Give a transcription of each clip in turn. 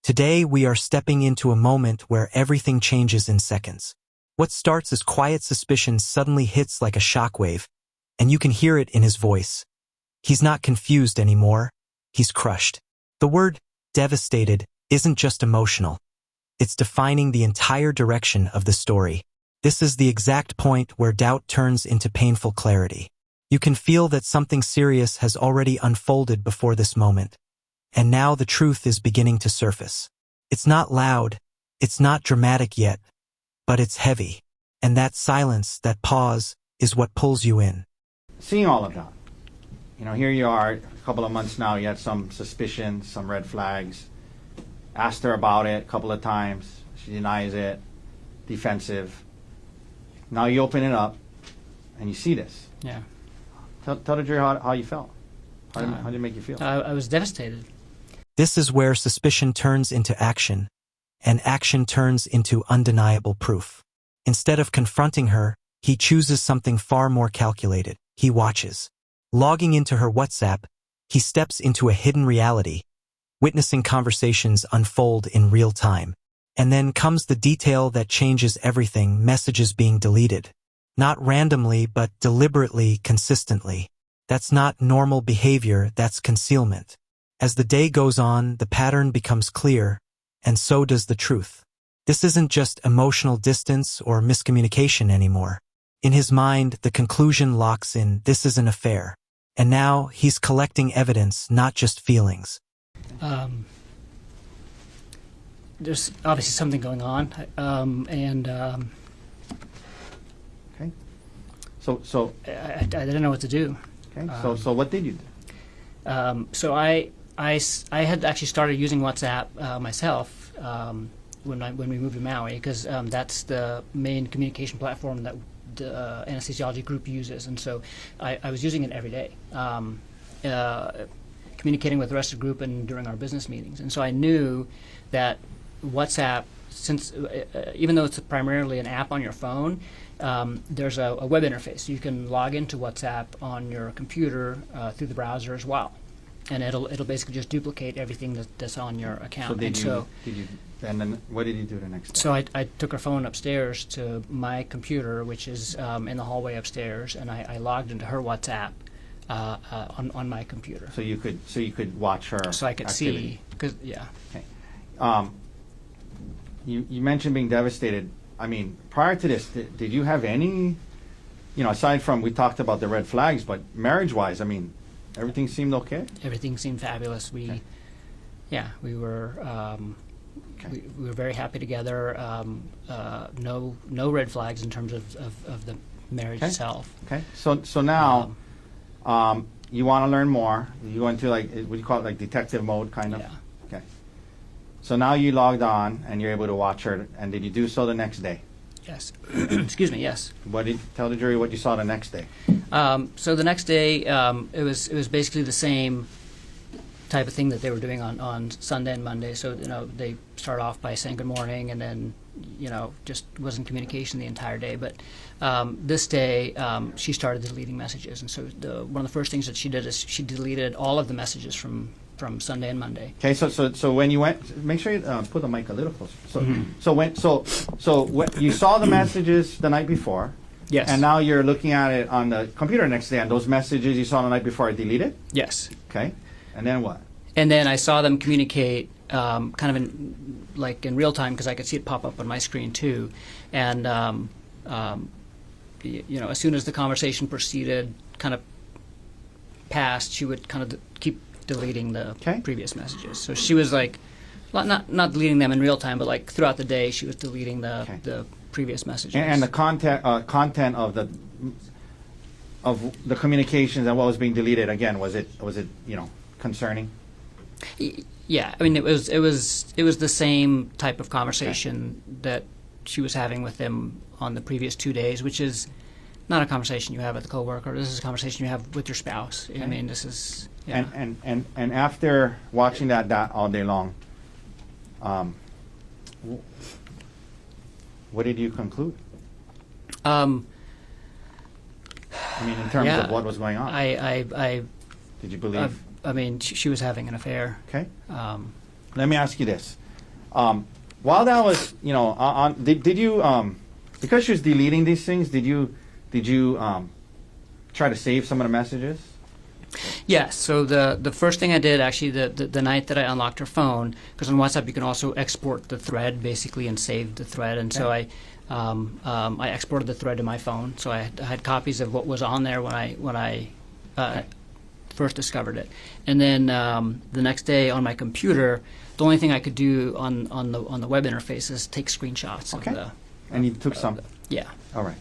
Today, we are stepping into a moment where everything changes in seconds. What starts as quiet suspicion suddenly hits like a shockwave, and you can hear it in his voice. He's not confused anymore. He's crushed. The word devastated isn't just emotional. It's defining the entire direction of the story. This is the exact point where doubt turns into painful clarity. You can feel that something serious has already unfolded before this moment. And now the truth is beginning to surface. It's not loud, it's not dramatic yet, but it's heavy. And that silence, that pause, is what pulls you in. Seeing all of that, here you are, a couple of months now, you had some suspicions, some red flags. Asked her about it a couple of times. She denies it, defensive. Now you open it up, and you see this. Yeah. Tell the jury how you felt. How did it make you feel? I was devastated. This is where suspicion turns into action, and action turns into undeniable proof. Instead of confronting her, he chooses something far more calculated. He watches. Logging into her WhatsApp, he steps into a hidden reality, witnessing conversations unfold in real time. And then comes the detail that changes everything: messages being deleted. Not randomly, but deliberately, consistently. That's not normal behavior, that's concealment. As the day goes on, the pattern becomes clear, and so does the truth. This isn't just emotional distance or miscommunication anymore. In his mind, the conclusion locks in: this is an affair. And now, he's collecting evidence, not just feelings. There's obviously something going on, Okay. So I didn't know what to do. okay. So what did you do? So I had actually started using WhatsApp myself when we moved to Maui, because that's the main communication platform that the anesthesiology group uses, and so I was using it every day, communicating with the rest of the group and during our business meetings. And so I knew that WhatsApp, since even though it's primarily an app on your phone, there's a web interface. You can log into WhatsApp on your computer through the browser as well, and it'll basically just duplicate everything that's on your account. And then what did you do the next day? So I took her phone upstairs to my computer, which is in the hallway upstairs, and I logged into her WhatsApp on my computer. So you could watch her. So I could activity. see, because yeah. Okay. You mentioned being devastated. I mean, prior to this, did you have any, aside from, we talked about the red flags, but marriage-wise, I mean, everything seemed okay? Everything seemed fabulous. We were we were very happy together. No red flags in terms of the marriage itself. Okay. So now, you want to learn more. You go into what do you call it, like detective mode, kind of? Yeah. Okay. So now you logged on and you're able to watch her. And did you do so the next day? Yes. Excuse me. Yes. Tell the jury what you saw the next day? So the next day, it was basically the same type of thing that they were doing on Sunday and Monday. So they start off by saying good morning, and then just wasn't communication the entire day. But this day, she started deleting messages, and so one of the first things that she did is she deleted all of the messages from Sunday and Monday. Okay, so when you went, make sure you put the mic a little closer. So when you saw the messages the night before. Yes. And now you're looking at it on the computer next day, and those messages you saw the night before are deleted? Yes. Okay. And then what? And then I saw them communicate kind of in real time, because I could see it pop up on my screen too. And as soon as the conversation proceeded, kind of past, she would kind of keep deleting the previous messages. So she was like, not deleting them in real time, but like throughout the day, she was deleting the previous messages. And the content of the communications and what was being deleted, again, was it concerning? Yeah, I mean, it was the same type of conversation that she was having with them on the previous 2 days, which is not a conversation you have with a coworker. This is a conversation you have with your spouse. I mean, this is And after watching that all day long, what did you conclude? I mean, in terms of what was going on. Did you believe? I mean, she was having an affair. Okay. Let me ask you this. While that was, did you, because she was deleting these things, did you try to save some of the messages? Yes. So the first thing I did, actually, the night that I unlocked her phone, because on WhatsApp you can also export the thread basically and save the thread, and so I exported the thread to my phone. So I had copies of what was on there when I first discovered it, and then the next day on my computer, the only thing I could do on the web interface is take screenshots of the. And you took some. Yeah. All right.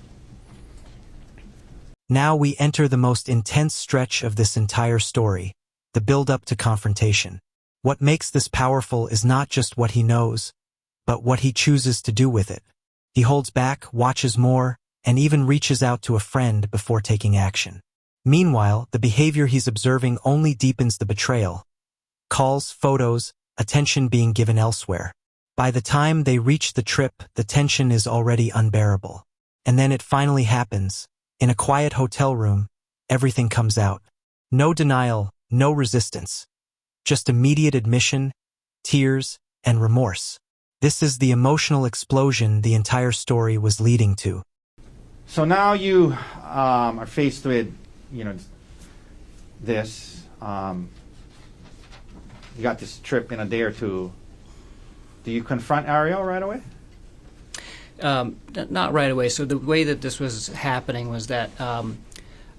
Now we enter the most intense stretch of this entire story, the build-up to confrontation. What makes this powerful is not just what he knows, but what he chooses to do with it. He holds back, watches more, and even reaches out to a friend before taking action. Meanwhile, the behavior he's observing only deepens the betrayal. Calls, photos, attention being given elsewhere. By the time they reach the trip, the tension is already unbearable. And then it finally happens. In a quiet hotel room, everything comes out. No denial, no resistance. Just immediate admission, tears, and remorse. This is the emotional explosion the entire story was leading to. So now you are faced with, this. You got this trip in a day or two. Do you confront Ariel right away? Not right away. So the way that this was happening was that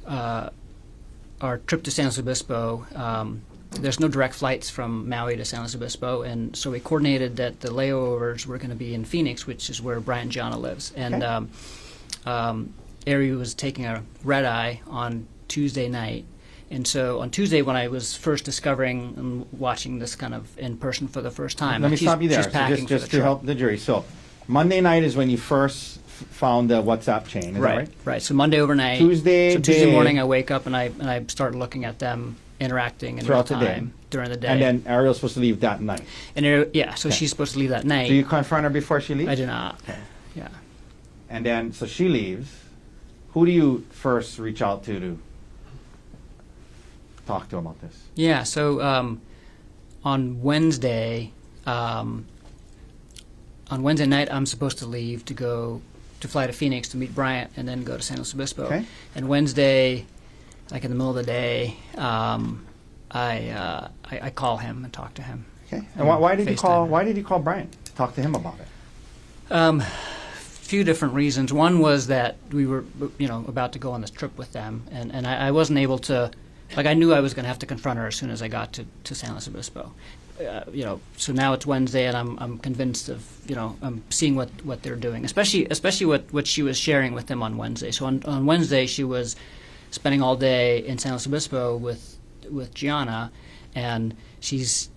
our trip to San Luis Obispo, there's no direct flights from Maui to San Luis Obispo, and so we coordinated that the layovers were going to be in Phoenix, which is where Brian Gianna lives. And Ari was taking a red eye on Tuesday night. And so on Tuesday, when I was first discovering and watching this kind of in person for the first time, let me stop you there. So just to help the jury. So Monday night is when you first found the WhatsApp chain, is that right? Right. So Monday overnight. Tuesday morning, I wake up and I start looking at them interacting in real time during the day. And then Ariel's supposed to leave that night. And she's supposed to leave that night. Do you confront her before she leaves? I do not. Okay. Yeah. And then so she leaves. Who do you first reach out to talk to about this? Yeah. So on Wednesday. On Wednesday night, I'm supposed to leave to fly to Phoenix to meet Bryant and then go to San Luis Obispo. Okay. And Wednesday, like in the middle of the day, I call him and talk to him. Okay. And why did you call? Why did you call Bryant? Talk to him about it. Few different reasons. One was that we were, about to go on this trip with them, and I wasn't able to. Like I knew I was going to have to confront her as soon as I got to San Luis Obispo. So now it's Wednesday, and I'm convinced of, I'm seeing what they're doing, especially what she was sharing with them on Wednesday. So on Wednesday, she was spending all day in San Luis Obispo with Gianna, and she's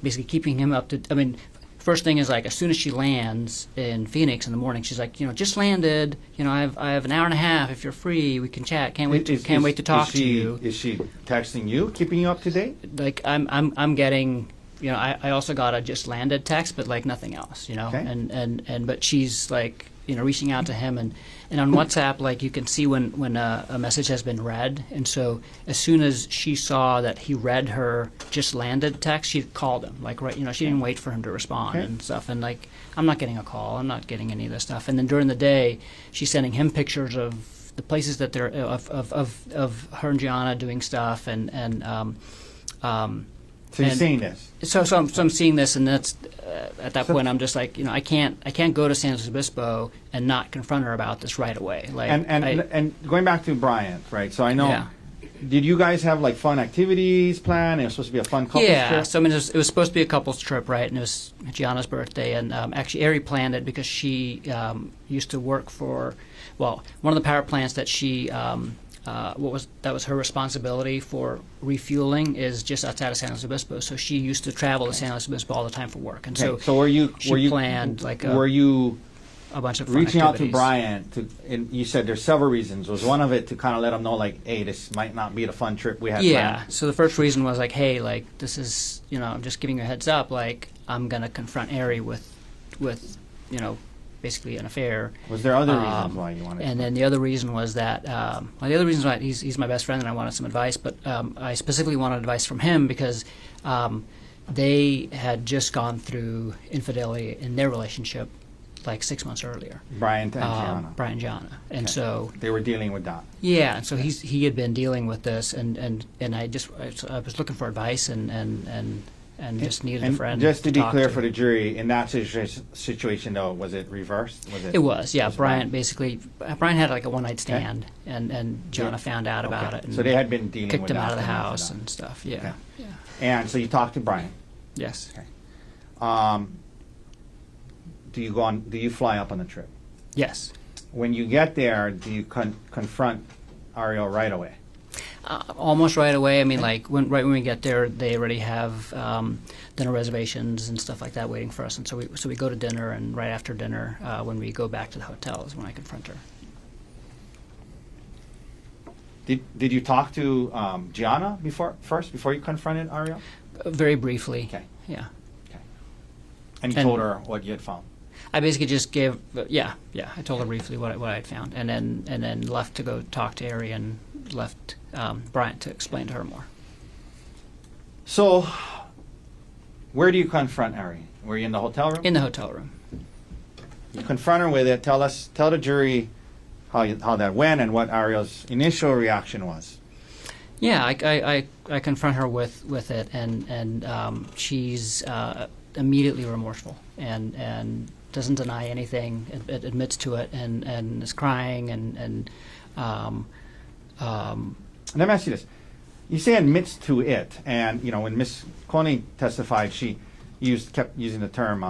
basically keeping him up to. I mean, first thing is like as soon as she lands in Phoenix in the morning, she's like, just landed. I have an hour and a half. If you're free, we can chat. Can't wait to talk to you. Is she texting you, keeping you up to date? Like I'm getting, I also got a just landed text, but like nothing else, Okay. and but she's like, reaching out to him, and on WhatsApp, like you can see when a message has been read, and so as soon as she saw that he read her just landed text, she called him, like she didn't wait for him to respond. Okay. And stuff, and like I'm not getting a call, I'm not getting any of this stuff, and then during the day, she's sending him pictures of the places that they're of her and Gianna doing stuff, So you're seeing this. So I'm seeing this, and that's at that point I'm just like, I can't go to San Luis Obispo and not confront her about this right away. Like and going back to Bryant, right? So I know. Yeah. Did you guys have like fun activities planned? It was supposed to be a fun couples trip. Yeah. So I mean, it was supposed to be a couples trip, right? And it was Gianna's birthday, and actually Ari planned it because she used to work for, one of the power plants that she. That was her responsibility for refueling is just outside of San Luis Obispo. So she used to travel to San Luis Obispo all the time for work, and so were you planned like were you a bunch of fun reaching activities. out to Bryant and you said there's several reasons. Was one of it to kind of let him know like, hey, this might not be the fun trip we had planned? So the first reason was like, hey, like this is I'm just giving you a heads up, like I'm gonna confront Ari with basically an affair. Was there other reasons why you wanted? And then the other reason was that the other reason why he's my best friend and I wanted some advice, but I specifically wanted advice from him because they had just gone through infidelity in their relationship like 6 months earlier. Brian and Gianna. Brian and Gianna. And so they were dealing with that. yeah, and so he had been dealing with this, and I was looking for advice and just needed a friend. Just to be talk clear to. for the jury, in that situation though, was it reversed? It was, yeah. Brian had like a one-night stand, and Gianna found out about it. And so they had been dealing kicked with him that out of the and after house that. and stuff. Yeah, Okay. yeah. And so you talked to Brian. Yes. Okay. Do you fly up on the trip? Yes. When you get there, do you confront Ariel right away? Almost right away. I mean, like right when we get there, they already have dinner reservations and stuff like that waiting for us. And so we go to dinner, and right after dinner, when we go back to the hotel, is when I confront her. Did you talk to Gianna before you confronted Ariel? Very briefly. Okay. Yeah. Okay. And you told her what you had found. I basically just gave, I told her briefly what I had found, and then left to go talk to Ari, and left Bryant to explain to her more. So, where do you confront Ari? Were you in the hotel room? In the hotel room. You confront her with it. Tell the jury how that went and what Ariel's initial reaction was. Yeah, I confront her with it, and she's immediately remorseful and doesn't deny anything, admits to it, and is crying and Let me ask you this. You say admits to it, and when Miss Coney testified, she kept using the term,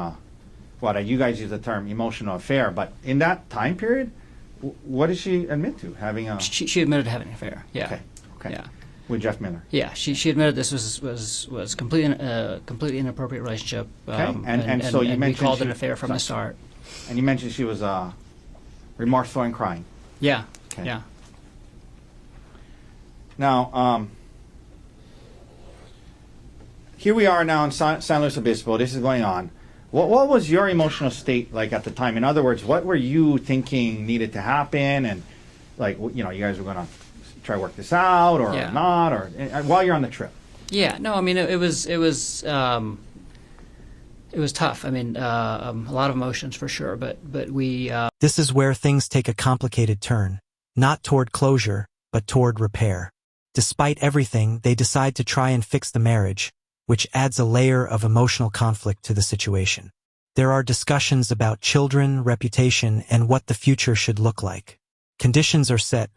you guys use the term emotional affair, but in that time period, what did she admit to? Having a... She admitted to having an affair, yeah. Okay. Yeah. With Jeff Miller. Yeah, she admitted this was completely inappropriate relationship. Okay, and so you mentioned we called it an affair from the start. And you mentioned she was remorseful and crying. Yeah, Okay. yeah. Now, here we are now in San Luis Obispo. This is going on. What was your emotional state like at the time? In other words, what were you thinking needed to happen? And you guys were going to try to work this out or not, or while you're on the trip? Yeah, no, I mean it was tough. I mean, a lot of emotions for sure, but we. This is where things take a complicated turn, not toward closure, but toward repair. Despite everything, they decide to try and fix the marriage, which adds a layer of emotional conflict to the situation. There are discussions about children, reputation, and what the future should look like. Conditions are set.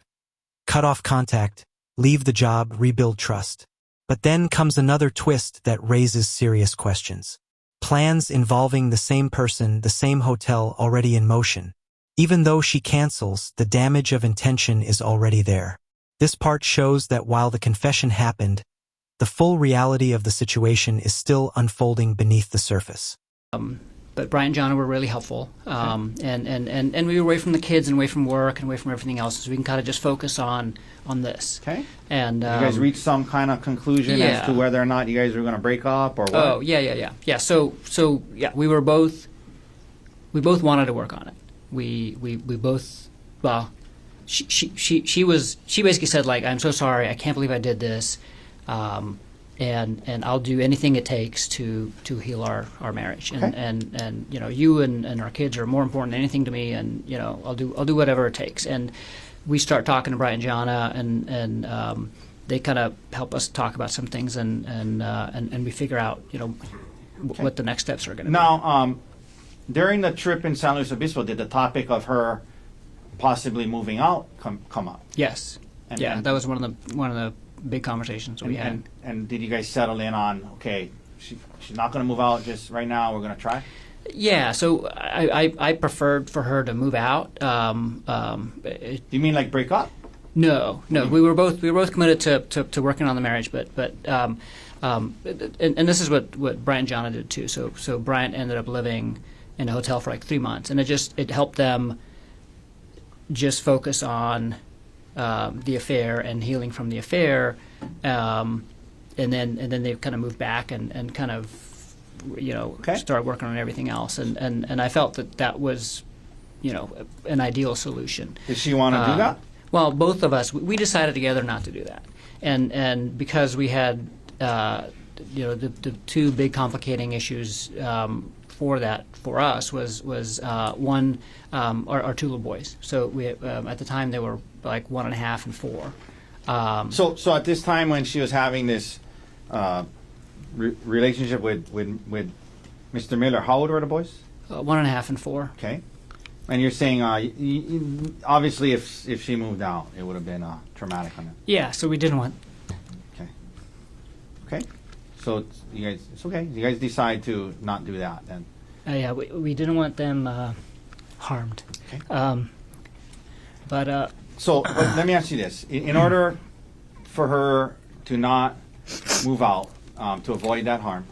Cut off contact, leave the job, rebuild trust. But then comes another twist that raises serious questions. Plans involving the same person, the same hotel already in motion. Even though she cancels, the damage of intention is already there. This part shows that while the confession happened, the full reality of the situation is still unfolding beneath the surface. But Brian and John were really helpful, and we were away from the kids and away from work and away from everything else, so we can kind of just focus on this. Okay. And you guys reached some kind of conclusion as to whether or not you guys were going to break up or what? Oh, yeah. So we both wanted to work on it. We both, well, she basically said, like, I'm so sorry, I can't believe I did this. And I'll do anything it takes to heal our marriage. And you and our kids are more important than anything to me. And I'll do whatever it takes. And we start talking to Brian and Gianna, and they kind of help us talk about some things, and we figure out what the next steps are going to be. Now, during the trip in San Luis Obispo, did the topic of her possibly moving out come up? Yes. That was one of the big conversations we had. And did you guys settle in on, okay, she's not going to move out just right now, we're going to try? Yeah, so I preferred for her to move out. Do you mean like break up? No. We were both committed to working on the marriage, but and this is what Brian and Gianna did too. So Brian ended up living in a hotel for like 3 months, and it helped them just focus on the affair and healing from the affair, and then they kind of moved back and kind of started working on everything else, and I felt that was an ideal solution. Did she want to do that? Well, both of us we decided together not to do that, and because we had the two big complicating issues for us was one, our two little boys. So we at the time they were like 1.5 and 4. So at this time when she was having this relationship with Mr. Miller, how old were the boys? 1.5 and 4. Okay. And you're saying, obviously, if she moved out, it would have been traumatic on them. Yeah, so we didn't want. Okay. Okay. So it's okay. You guys decide to not do that then. Yeah, we didn't want them harmed. Okay. So let me ask you this: in order for her to not move out, to avoid that harm.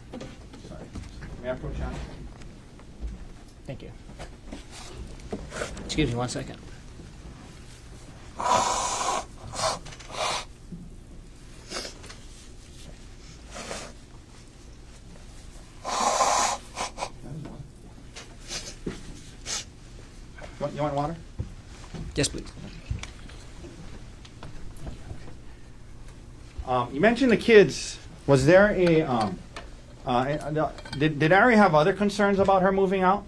Sorry. May I approach Shannon? Thank you. Excuse me 1 second. You want water? Yes, please. You mentioned the kids. Was there did Ari have other concerns about her moving out?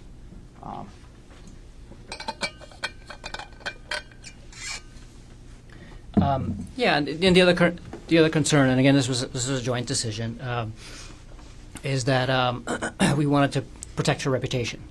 Yeah, and the other concern, and again, this was a joint decision, is that we wanted to protect her reputation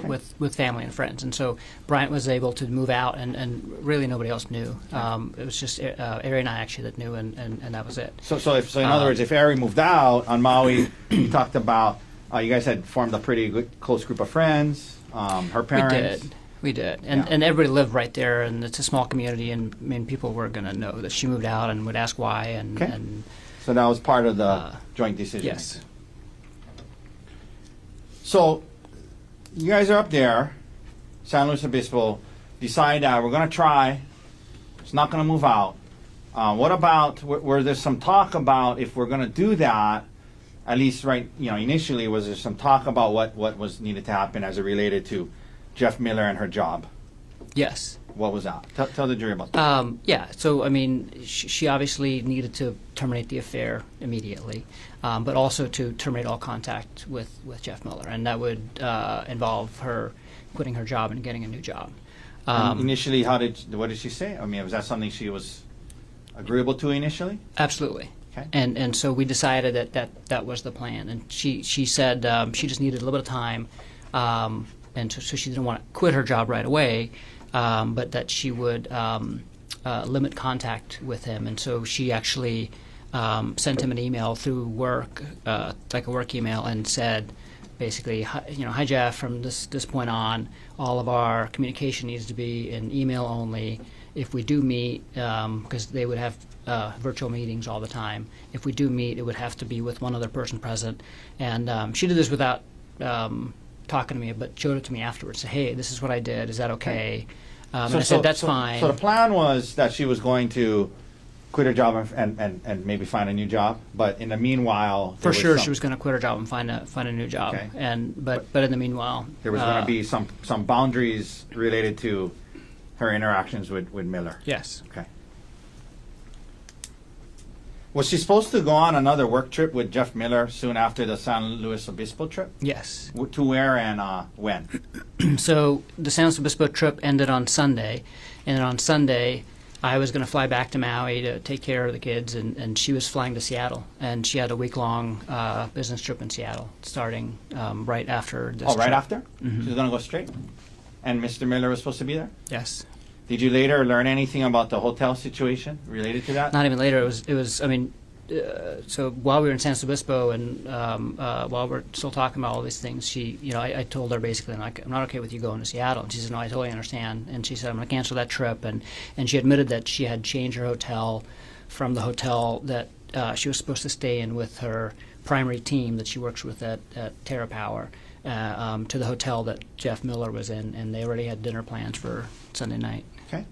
with family and friends, and so Bryant was able to move out, and really nobody else knew. It was just Ari and I actually that knew, and that was it. So in other words, if Ari moved out on Maui, you talked about you guys had formed a pretty good close group of friends. Her parents. We did, and everybody lived right there, and it's a small community, and I mean, people were going to know that she moved out and would ask why, and so that was part of the joint decision. Yes. So you guys are up there, San Luis Obispo, decide that we're going to try. It's not going to move out. What about were there some talk about if we're going to do that? At least initially, was there some talk about what was needed to happen as it related to Jeff Miller and her job? Yes. What was that? Tell the jury about that. Yeah, so I mean, she obviously needed to terminate the affair immediately, but also to terminate all contact with Jeff Miller, and that would involve her quitting her job and getting a new job. Initially, what did she say? I mean, was that something she was agreeable to initially? Absolutely. Okay. And so we decided that was the plan, and she said she just needed a little bit of time, and so she didn't want to quit her job right away. But that she would limit contact with him, and so she actually sent him an email through work, like a work email, and said, basically, hi Jeff. From this point on, all of our communication needs to be in email only. If we do meet, because they would have virtual meetings all the time. If we do meet, it would have to be with one other person present. And she did this without talking to me, but showed it to me afterwards. Said, hey, this is what I did. Is that okay? And I said, that's fine. So the plan was that she was going to quit her job and maybe find a new job, but in the meanwhile, for sure she was going to quit her job and find a new job. Okay. But in the meanwhile, there was going to be some boundaries related to her interactions with Miller. Yes. Okay. Was she supposed to go on another work trip with Jeff Miller soon after the San Luis Obispo trip? Yes. To where and when? So the San Luis Obispo trip ended on Sunday, and on Sunday I was going to fly back to Maui to take care of the kids, and she was flying to Seattle, and she had a week-long business trip in Seattle starting right after this trip. Right after? Mm-hmm. She was going to go straight? And Mr. Miller was supposed to be there? Yes. Did you later learn anything about the hotel situation related to that? Not even later. It was. I mean, so while we were in San Luis Obispo and while we're still talking about all these things, I told her basically, I'm not okay with you going to Seattle. And she said, no, I totally understand. And she said, I'm going to cancel that trip. And she admitted that she had changed her hotel from the hotel that she was supposed to stay in with her primary team that she works with at Terra Power to the hotel that Jeff Miller was in, and they already had dinner plans for Sunday night. Okay.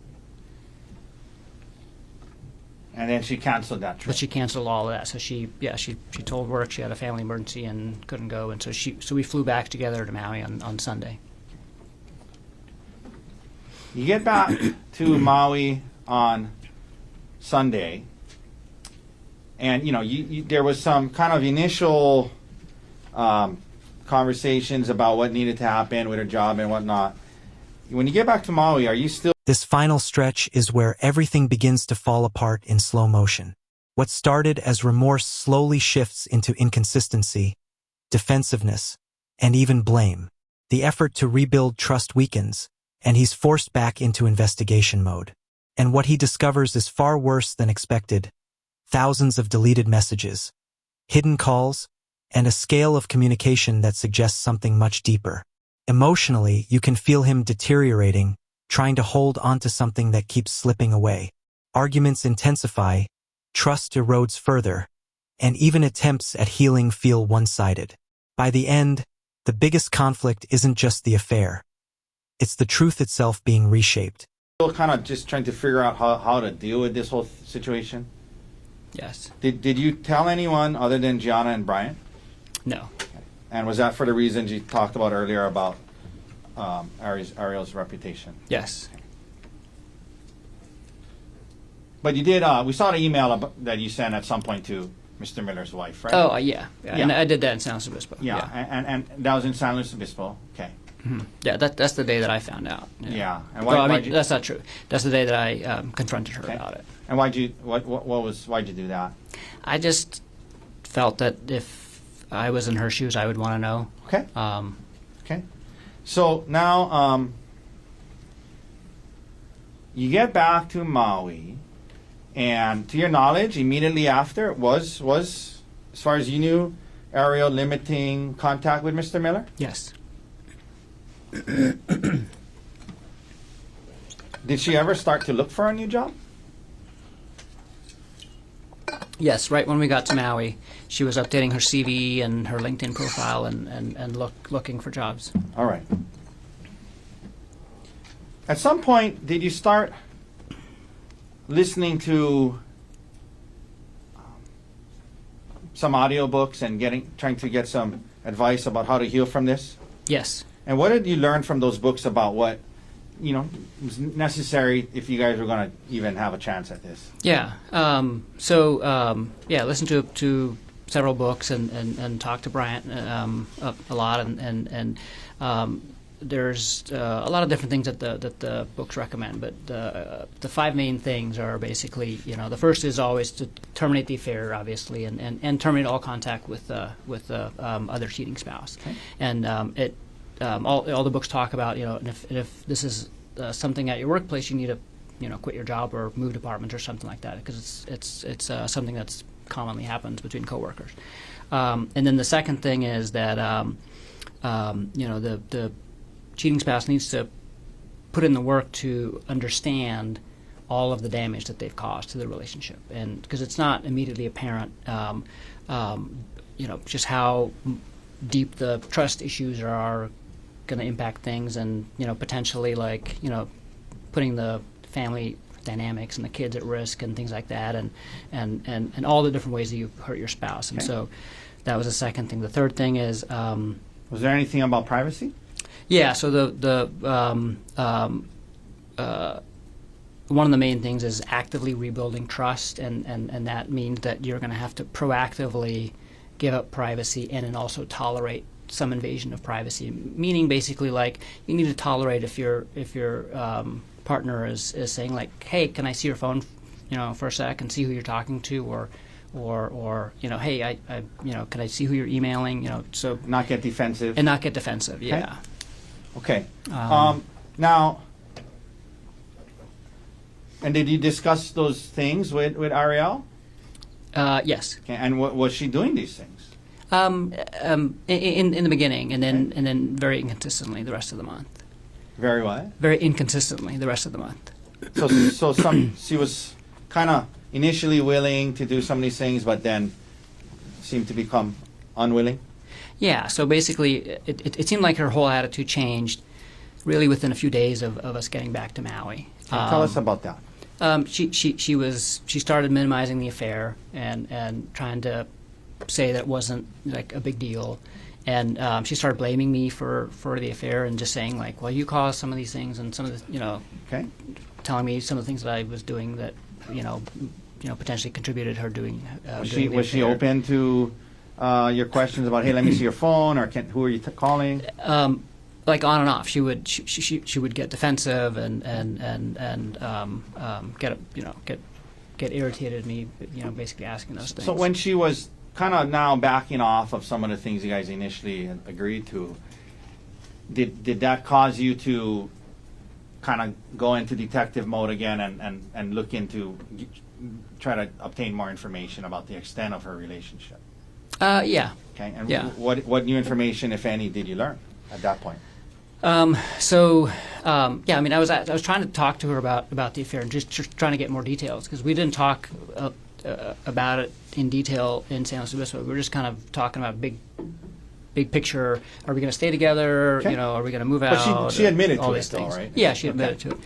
And then she canceled that trip. But she canceled all of that. So she told work she had a family emergency and couldn't go, and so we flew back together to Maui on Sunday. You get back to Maui on Sunday. And there was some kind of initial conversations about what needed to happen with her job and whatnot. When you get back to Maui, are you still... This final stretch is where everything begins to fall apart in slow motion. What started as remorse slowly shifts into inconsistency, defensiveness, and even blame. The effort to rebuild trust weakens, and he's forced back into investigation mode. And what he discovers is far worse than expected. Thousands of deleted messages, hidden calls, and a scale of communication that suggests something much deeper. Emotionally, you can feel him deteriorating, trying to hold onto something that keeps slipping away. Arguments intensify, trust erodes further, and even attempts at healing feel one-sided. By the end, the biggest conflict isn't just the affair. It's the truth itself being reshaped. Still kind of just trying to figure out how to deal with this whole situation? Yes. Did you tell anyone other than Gianna and Brian? No. And was that for the reasons you talked about earlier about Ariel's reputation? Yes. But you did, we saw the email that you sent at some point to Mr. Miller's wife, right? Oh, yeah. And I did that in San Luis Obispo. Yeah. And that was in San Luis Obispo. Okay. Mm-hmm. Yeah, that's the day that I found out. Yeah. And that's not true. That's the day that I confronted her about it. And why'd you do that? I just felt that if I was in her shoes, I would want to know. Okay. Okay. So now you get back to Maui, and to your knowledge, immediately after was as far as you knew, Ariel limiting contact with Mr. Miller? Yes. Did she ever start to look for a new job? Yes, right when we got to Maui, she was updating her CV and her LinkedIn profile and looking for jobs. All right. At some point, did you start listening to some audiobooks and trying to get some advice about how to heal from this? Yes. And what did you learn from those books about what was necessary if you guys were going to even have a chance at this? Yeah. Listen to several books and talk to Bryant a lot, and there's a lot of different things that the books recommend. But the five main things are basically, the first is always to terminate the affair, obviously, and terminate all contact with other cheating spouse. Okay. And all the books talk about, and if this is something at your workplace, you need to quit your job or move department or something like that, because it's something that's commonly happens between coworkers. And then the second thing is that the cheating spouse needs to put in the work to understand all of the damage that they've caused to the relationship, and because it's not immediately apparent, just how deep the trust issues are going to impact things, and potentially putting the family dynamics and the kids at risk and things like that, and all the different ways that you hurt your spouse. And so that was the second thing. The third thing is, was there anything about privacy? Yeah. So one of the main things is actively rebuilding trust, and that means that you're going to have to proactively give up privacy and then also tolerate some invasion of privacy, meaning basically you need to tolerate if your partner is saying hey, can I see your phone for a sec and see who you're talking to, or hey, I can I see who you're emailing, so not get defensive. Yeah. Okay. Now, and did you discuss those things with Ariel? Yes. Okay. And was she doing these things? In the beginning, and then very inconsistently the rest of the month. Very what? Very inconsistently the rest of the month. So she was kind of initially willing to do some of these things, but then seemed to become unwilling. Yeah. So basically, it seemed like her whole attitude changed, really within a few days of us getting back to Maui. Tell us about that. She started minimizing the affair and trying to say that it wasn't a big deal, and she started blaming me for the affair and just saying well, you caused some of these things, and some of the telling me some of the things that I was doing that potentially contributed her doing. Was doing the was she affair. open to your questions about, hey, let me see your phone, or who are you calling? Like on and off, she would get defensive and get irritated at me, basically asking those things. So when she was kind of now backing off of some of the things you guys initially had agreed to, did that cause you to kind of go into detective mode again and look into, try to obtain more information about the extent of her relationship? Yeah. Okay, and Yeah. what new information, if any, did you learn at that point? I was trying to talk to her about the affair and just trying to get more details, because we didn't talk about it in detail in San Luis Obispo. We were just kind of talking about big picture. Are we going to stay together? Okay. Are we going to move But out? she admitted all to these it, though, things. right? Yeah, she admitted Okay. to it.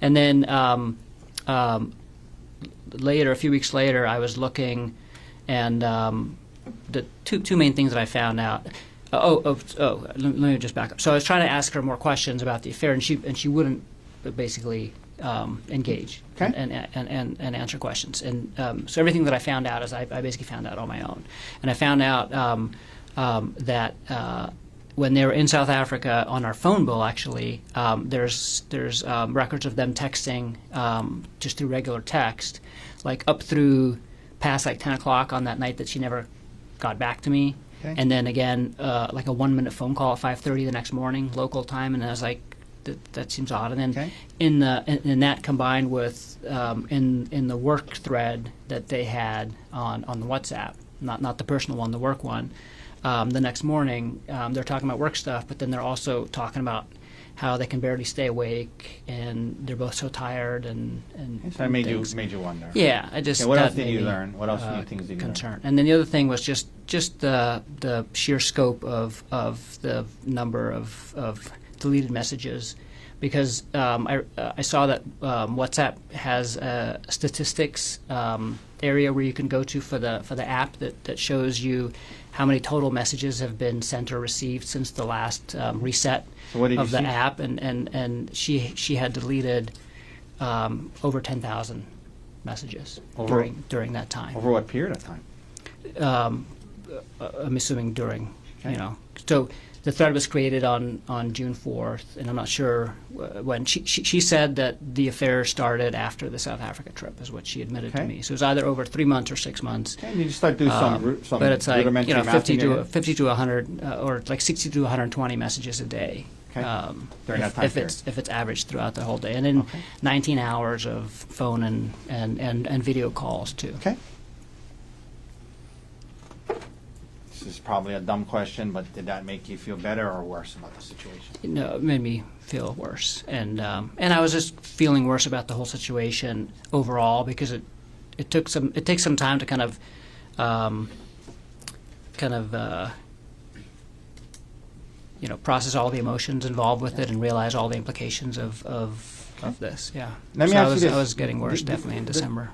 And then later, a few weeks later, I was looking, and the two main things that I found out. Let me just back up. So I was trying to ask her more questions about the affair, and she wouldn't basically engage Okay. and answer questions. And so everything that I found out is I basically found out on my own. And I found out that when they were in South Africa on our phone bill, actually, there's records of them texting just through regular text, like up through past like 10 o'clock on that night that she never got back to me. Okay. And then again, like a 1-minute phone call at 5:30 the next morning, local time, and I was like, that seems odd. And then Okay. in that combined with in the work thread that they had on the WhatsApp, not the personal one, the work one, the next morning they're talking about work stuff, but then they're also talking about how they can barely stay awake and they're both so tired and So that made things. you wonder. Yeah, I just. Okay, what that else did made you me, learn? What else new things did you concern. learn? And then the other thing was just the sheer scope of the number of deleted messages, because I saw that WhatsApp has a statistics area where you can go to for the app that shows you how many total messages have been sent or received since the last reset So what did of you the see? app, and she had deleted over 10,000 messages Over- during that time. Over what period of time? I'm assuming during, Okay. So the thread was created on June 4th, and I'm not sure when. She said that the affair started after the South Africa trip, is what she admitted to Okay. me. So it was either over 3 months or 6 months. Okay, did you start doing some But it's like, rudimentary 50 mapping again? 50 to 100, or like 60 to 120 messages a day. Okay. During that time if it's averaged throughout the whole day, and then Okay. 19 hours of phone and video calls too. Okay. This is probably a dumb question, but did that make you feel better or worse about the situation? No, it made me feel worse, and I was just feeling worse about the whole situation overall, because it takes some time to kind of process all the emotions involved with it and realize all the implications of this. Yeah. Let me So ask you this. I was getting worse The- definitely in December.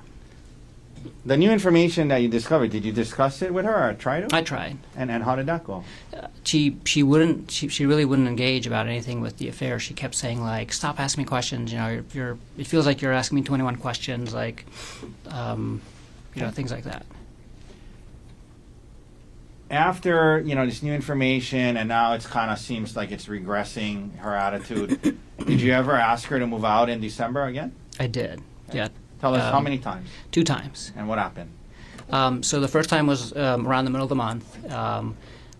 The new information that you discovered, did you discuss it with her or try to? I tried. And how did that go? She really wouldn't engage about anything with the affair. She kept saying, like, stop asking me questions. It feels like you're asking me 21 questions, like, things like that. After, this new information and now it's kind of seems like it's regressing her attitude, did you ever ask her to move out in December again? I did. Yeah. Tell us how many times 2 times. and what happened? So the first time was around the middle of the month,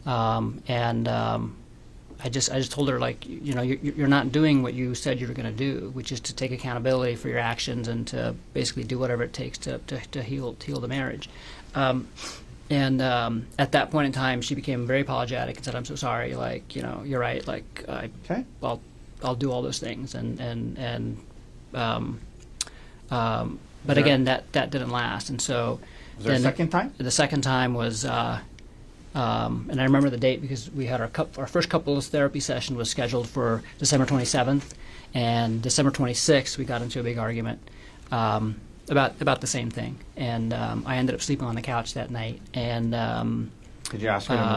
and I just told her, like, you're not doing what you said you were going to do, which is to take accountability for your actions and to basically do whatever it takes to heal the marriage. And at that point in time, she became very apologetic and said, "I'm so sorry. Like, you're right. Like, Okay. I'll do all those things." But there- again, that didn't last, and so. Was there a then second time? The second time was, and I remember the date because we had our first couples therapy session was scheduled for December 27th, and December 26th we got into a big argument about the same thing, and I ended up sleeping on the couch that night, and Did you ask her to move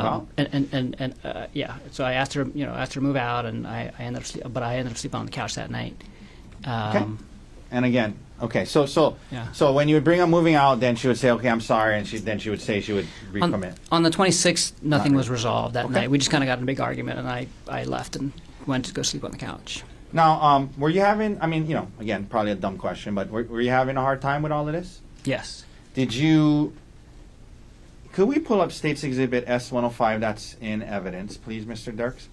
out? yeah, so I asked her to move out, and I ended up sleeping on the couch that night. Okay. And again, okay, so Yeah. so when you would bring up moving out, then she would say, "Okay, I'm sorry," and then she would say she would recommit. On the 26th, nothing was resolved that Okay. night. We just kind of got in a big argument, and I left and went to go sleep on the couch. Now, were you having? I mean, again, probably a dumb question, but were you having a hard time with all of this? Yes. Did you? Could we pull up State's Exhibit S-105? That's in evidence, please, Mr. Dirks.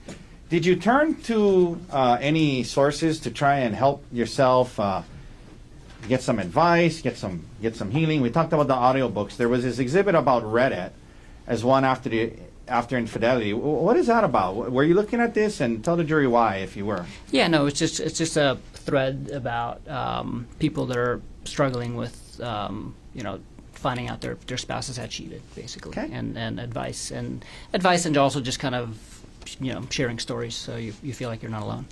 Did you turn to any sources to try and help yourself? Get some advice, get some healing. We talked about the audiobooks. There was this exhibit about Reddit as one after Infidelity. What is that about? Were you looking at this? And tell the jury why, if you were. Yeah, no, it's just a thread about people that are struggling with finding out their spouses had cheated, basically, Okay. and advice and also just kind of sharing stories so you feel like you're not alone.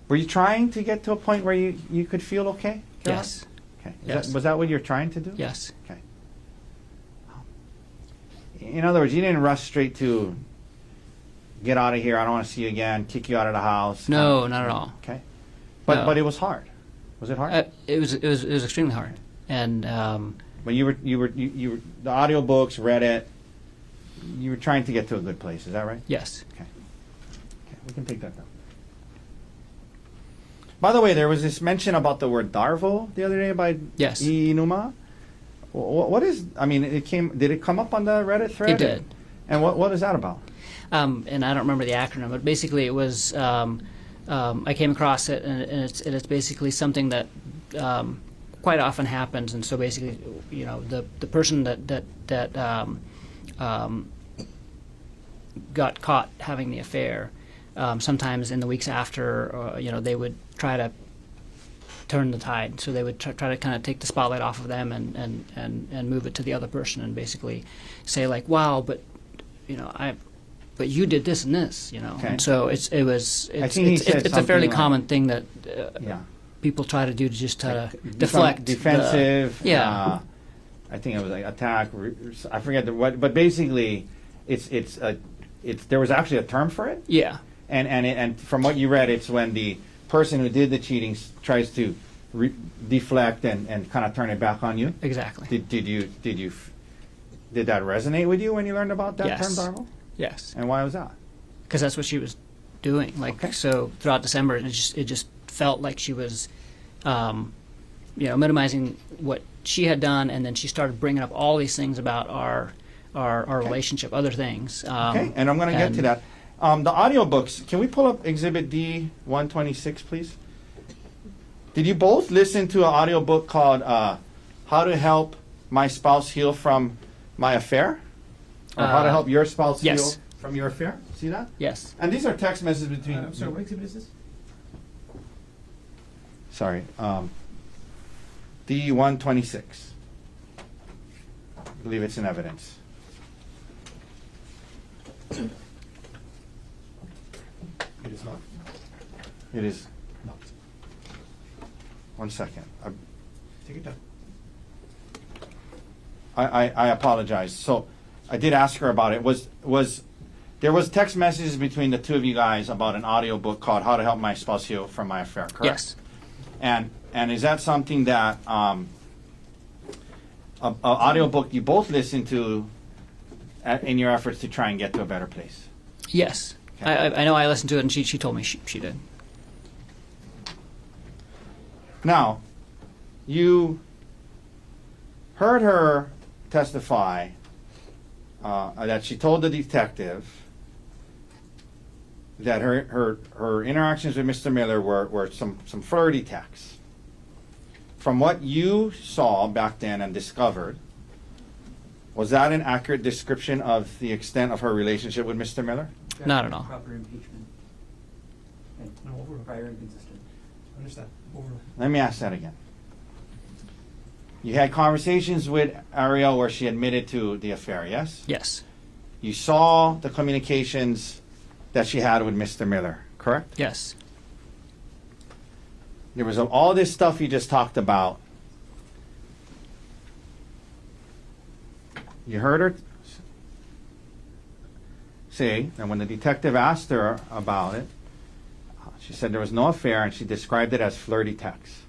Were you trying to get to a point where you could feel okay? Carol? Yes. Okay. Yes. Was that what you're trying to do? Yes. Okay. In other words, you didn't rush straight to get out of here. I don't want to see you again. Kick you out of the house. No, not at all. Okay. But No. but it was hard. Was it hard? It was extremely hard, and But you were the audiobooks, Reddit. You were trying to get to a good place. Is that right? yes. Okay, we can take that down. By the way, there was this mention about the word Darvo the other day by Yes. Inuma. What is? I mean, Did it come up on the Reddit thread? It did. And what is that about? And I don't remember the acronym, but basically it was I came across it, and it's basically something that quite often happens. And so basically, the person that got caught having the affair, sometimes in the weeks after, they would try to turn the tide. So they would try to kind of take the spotlight off of them and move it to the other person, and basically say like, "Wow, but but you did this and this," Okay. And so it's think he said a fairly something like- common thing that Yeah. people try to do to just try to deflect defensive. yeah. I think it was like attack. I forget what, but basically, it's there was actually a term for it. Yeah. And from what you read, it's when the person who did the cheating tries to deflect and kind of turn it back on you. Exactly. Did that resonate with you when you learned about that Yes. term, Darvo? Yes. And why was that? Because that's what she was doing. Like Okay. so throughout December, it just felt like she was, minimizing what she had done, and then she started bringing up all these things about our relationship, other things. Okay, and I'm going to get to that. The audiobooks, can we pull up Exhibit D 126, please? Did you both listen to an audiobook called How to Help My Spouse Heal from My Affair? Or How to Help Your Spouse yes. Heal from Your Affair? See that? Yes. And these are text messages between... I'm sorry, what exhibit is this? Sorry. D 126. I believe it's in evidence. It is not. It is... Not. 1 second. Take it down. I apologize. So I did ask her about it. There was text messages between the two of you guys about an audiobook called How to Help My Spouse Heal from My Affair, correct? Yes. And is that something that a audiobook you both listen to in your efforts to try and get to a better place? Yes. Okay. I know I listened to it, and she told me she did. Now, you heard her testify that she told the detective that her interactions with Mr. Miller were some flirty texts. From what you saw back then and discovered, was that an accurate description of the extent of her relationship with Mr. Miller? Not at all. Proper impeachment. And No, overrule. prior inconsistent. Understand. Overrule. Let me ask that again. You had conversations with Ariel where she admitted to the affair, yes? Yes. You saw the communications that she had with Mr. Miller, correct? Yes. There was all this stuff you just talked about. You heard her say, and when the detective asked her about it, she said there was no affair, and she described it as flirty texts.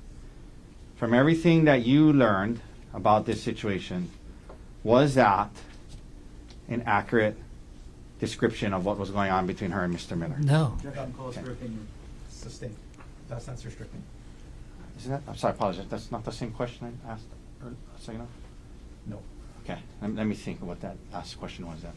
from everything that you learned about this situation, was that an accurate description of what was going on between her and Mr. Miller? No. Judge, on call for opinion. Sustained. That's not restricting. Isn't that? I'm sorry, I apologize. That's not the same question I asked a second ago? No. Okay, let me think of what that last question was then.